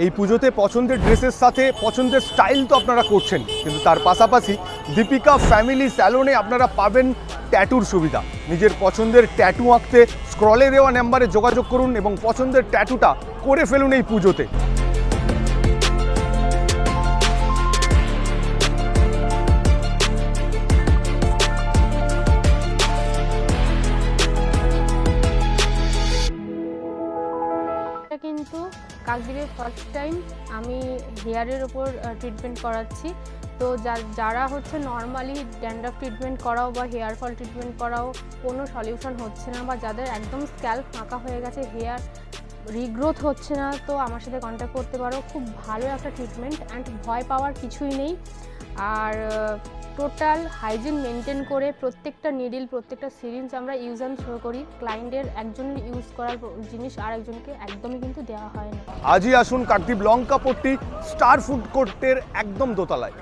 এই পুজোতে পছন্দের ড্রেসের সাথে পছন্দের স্টাইল তো আপনারা করছেন, কিন্তু তার পাশাপাশি দীপিকা ফ্যামিলি স্যালনে আপনারা পাবেন ট্যাটুর সুবিধা। নিজের পছন্দের ট্যাটু আঁকতে স্ক্রলে দেওয়া নাম্বারে যোগাযোগ করুন এবং পছন্দের ট্যাটুটা করে ফেলুন এই পুজোতে। কিন্তু কাকদ্বীপে ফার্স্ট টাইম আমি হেয়ারের ওপর ট্রিটমেন্ট করাচ্ছি। তো যারা হচ্ছে নর্মালি ড্যান্ড্রাফ ট্রিটমেন্ট করাও বা হেয়ার ফল ট্রিটমেন্ট করাও কোনো সলিউশন হচ্ছে না, বা যাদের একদম স্ক্যাল্প ফাঁকা হয়ে গেছে, হেয়ার রিগ্রোথ হচ্ছে না, তো আমার সাথে কন্ট্যাক্ট করতে পারো। খুব ভালো একটা ট্রিটমেন্ট অ্যান্ড ভয় পাওয়ার কিছুই নেই। আর টোটাল হাইজিন মেনটেন করে প্রত্যেকটা নিডল, প্রত্যেকটা সিরিঞ্জ আমরা ইউজ অ্যান্ড থ্রো করি। ক্লায়েন্টের একজনের ইউজ করার জিনিস আর একজনকে একদমই কিন্তু দেওয়া হয় না। আজই আসুন কাকদ্বীপ লঙ্কা পট্টি স্টার ফুড কোর্টের একদম দোতলায়।